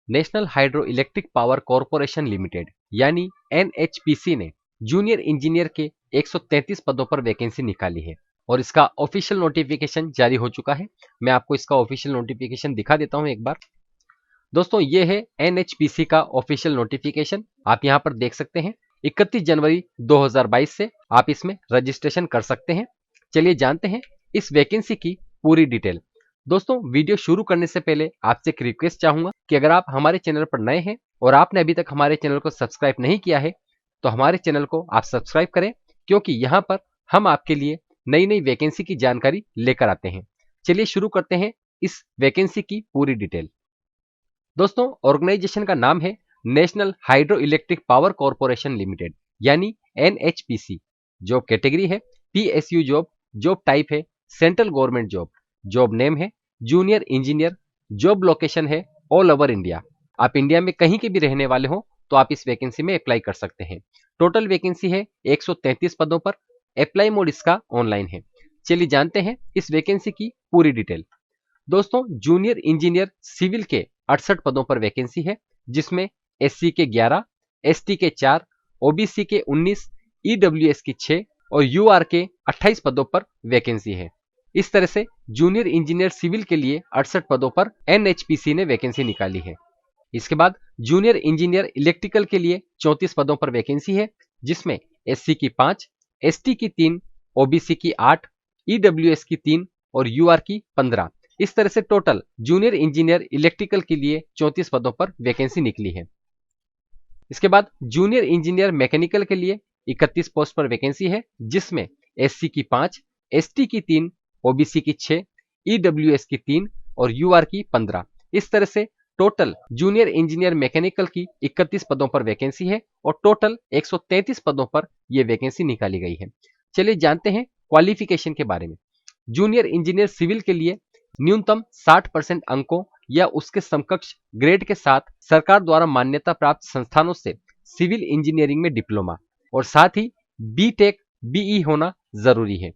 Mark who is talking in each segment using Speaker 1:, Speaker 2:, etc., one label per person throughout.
Speaker 1: National hydro electric power corporation limited यानी NHPC ने junior engineer के 133 पदों पर वैकेंसी निकाली है और इसका ऑफिशियल नोटिफिकेशन जारी हो चुका है। मैं आपको इसका ऑफिशियल नोटिफिकेशन दिखा देता हूं एक बार। दोस्तों ये है एनएचपीसी का ऑफिशियल नोटिफिकेशन, आप यहां पर देख सकते हैं। 31 जनवरी 2022 से आप इसमें रजिस्ट्रेशन कर सकते हैं। चलिए जानते हैं इस वैकेंसी की पूरी डिटेल। दोस्तों वीडियो शुरू करने से पहले आपसे एक रिक्वेस्ट चाहूंगा कि अगर आप हमारे चैनल पर नए हैं और आपने अभी तक हमारे चैनल को सब्सक्राइब नहीं किया है तो हमारे चैनल को आप सब्सक्राइब करें, क्योंकि यहाँ पर हम आपके लिए नई नई वैकेंसी की जानकारी लेकर आते हैं। चलिए शुरू करते हैं इस वैकेंसी की पूरी डिटेल। दोस्तों ऑर्गेनाइजेशन का नाम है national hydro electric power corporation limited यानी एनएचपीसी। जॉब कैटेगरी है पीएसयू जॉब, जॉब टाइप है central government job, job name है जूनियर इंजीनियर, जॉब लोकेशन है ऑल ओवर इंडिया। आप इंडिया में कहीं के भी रहने वाले हो तो आप इस वैकेंसी में अप्लाई कर सकते हैं। टोटल वैकेंसी है 133 पदों पर, अप्लाई मोड इसका ऑनलाइन है। चलिए जानते हैं इस वैकेंसी की पूरी डिटेल। दोस्तों जूनियर इंजीनियर सिविल के 68 पदों पर वैकेंसी है, जिसमें एससी के 11, एसटी के 4, ओबीसी के 19, ईडब्ल्यूएस की 6 और यूआर के 28 पदों पर वैकेंसी है। इस तरह से जूनियर इंजीनियर सिविल के लिए 68 पदों पर एनएचपीसी ने वैकेंसी निकाली है। इसके बाद जूनियर इंजीनियर इलेक्ट्रिकल के लिए 34 पदों पर वैकेंसी है, जिसमें एससी की 5, एसटी की 3, ओबीसी की 8, ईडब्ल्यूएस की 3 और यूआर की 15। इस तरह से टोटल जूनियर इंजीनियर इलेक्ट्रिकल के लिए 34 पदों पर वैकेंसी निकली है। इसके बाद जूनियर इंजीनियर मैकेनिकल के लिए 31 पोस्ट पर वैकेंसी है, जिसमें एससी की 5, एसटी की 3, ओबीसी की 6, ईडब्ल्यूएस की 3 और यूआर की 15। इस तरह से टोटल जूनियर इंजीनियर मैकेनिकल की 31 पदों पर वैकेंसी है और टोटल 133 पदों पर यह वैकेंसी निकाली गई है। चलिए जानते हैं क्वालिफिकेशन के बारे में। जूनियर इंजीनियर सिविल के लिए न्यूनतम 60% अंकों या उसके समकक्ष ग्रेड के साथ सरकार द्वारा मान्यता प्राप्त संस्थानों से सिविल इंजीनियरिंग में डिप्लोमा और साथ ही बीटेक बीई होना जरूरी है।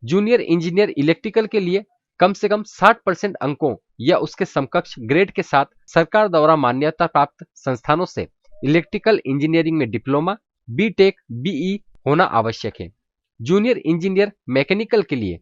Speaker 1: जूनियर इंजीनियर इलेक्ट्रिकल के लिए कम से कम 60% अंकों या उसके समकक्ष ग्रेड के साथ सरकार द्वारा मान्यता प्राप्त संस्थानों से इलेक्ट्रिकल इंजीनियरिंग में डिप्लोमा बीटेक बीई होना आवश्यक है। जूनियर इंजीनियर मैकेनिकल के लिए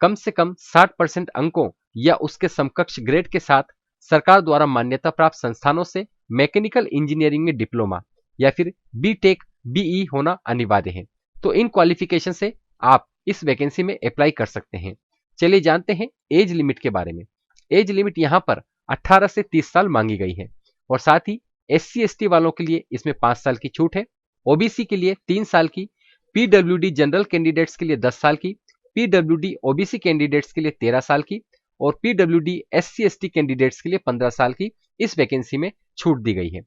Speaker 1: कम से कम 60% अंकों या उसके समकक्ष ग्रेड के साथ सरकार द्वारा मान्यता प्राप्त संस्थानों से मैकेनिकल इंजीनियरिंग में डिप्लोमा या फिर बीटेक बीई होना अनिवार्य है। तो इन क्वालिफिकेशन से आप इस वैकेंसी में अप्लाई कर सकते हैं। चलिए जानते हैं एज लिमिट के बारे में। एज लिमिट यहां पर 18 से 30 साल मांगी गई है और साथ ही SC ST वालों के लिए इसमें 5 साल की छूट है, ओबीसी के लिए 3 साल की, पीडब्ल्यूडी जनरल कैंडिडेट्स के लिए 10 साल की, पीडब्ल्यूडी ओबीसी कैंडिडेट्स के लिए 13 साल की और पीडब्ल्यूडी SC ST कैंडिडेट्स के लिए 15 साल की इस वैकेंसी में छूट दी गई है।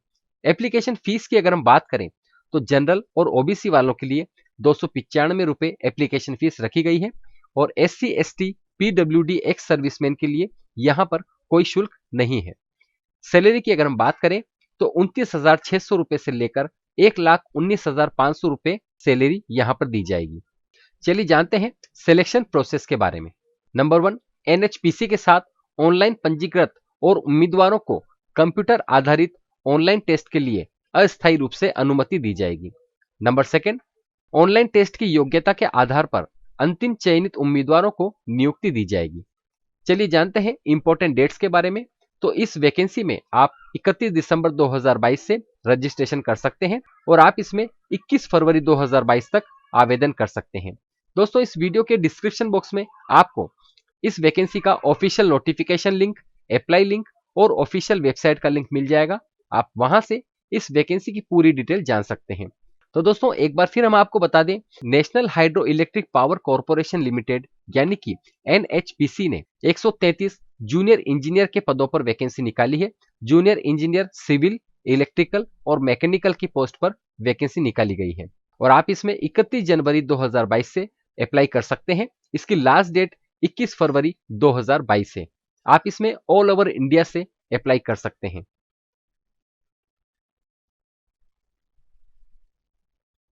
Speaker 1: एप्लीकेशन फीस की अगर हम बात करें तो जनरल और ओबीसी वालों के लिए 295 रुपए एप्लीकेशन फीस रखी गई है और SC ST PWD ex serviceman के लिए यहां पर कोई शुल्क नहीं है। सैलरी की अगर हम बात करें तो 29,600 रुपए से लेकर 1,19,500 रुपए सैलरी यहां पर दी जाएगी। चलिए जानते हैं सिलेक्शन प्रोसेस के बारे में। नंबर 1, एनएचपीसी के साथ ऑनलाइन पंजीकृत और उम्मीदवारों को कंप्यूटर आधारित ऑनलाइन टेस्ट के लिए अस्थायी रूप से अनुमति दी जाएगी। नंबर 2, ऑनलाइन टेस्ट की योग्यता के आधार पर अंतिम चयनित उम्मीदवारों को नियुक्ति दी जाएगी। चलिए जानते हैं इंपॉर्टेंट डेट्स के बारे में। तो इस वैकेंसी में आप 31 दिसंबर 2022 से रजिस्ट्रेशन कर सकते हैं और आप इसमें 21 फरवरी 2022 तक आवेदन कर सकते हैं। दोस्तों इस वीडियो के डिस्क्रिप्शन बॉक्स में आपको इस वैकेंसी का official notification link, apply link और ऑफिशियल वेबसाइट का लिंक मिल जाएगा। आप वहां से इस वैकेंसी की पूरी डिटेल जान सकते हैं। तो दोस्तों एक बार फिर हम आपको बता दें, national hydro electric power corporation limited यानी कि एनएचपीसी ने 133 जूनियर इंजीनियर के पदों पर वैकेंसी निकाली है। जूनियर इंजीनियर सिविल, इलेक्ट्रिकल और मैकेनिकल की पोस्ट पर वैकेंसी निकाली गई है और आप इसमें 31 जनवरी 2022 से अप्लाई कर सकते हैं। इसकी लास्ट डेट 21 फरवरी 2022 है। आप इसमें ऑल ओवर इंडिया से अप्लाई कर सकते हैं।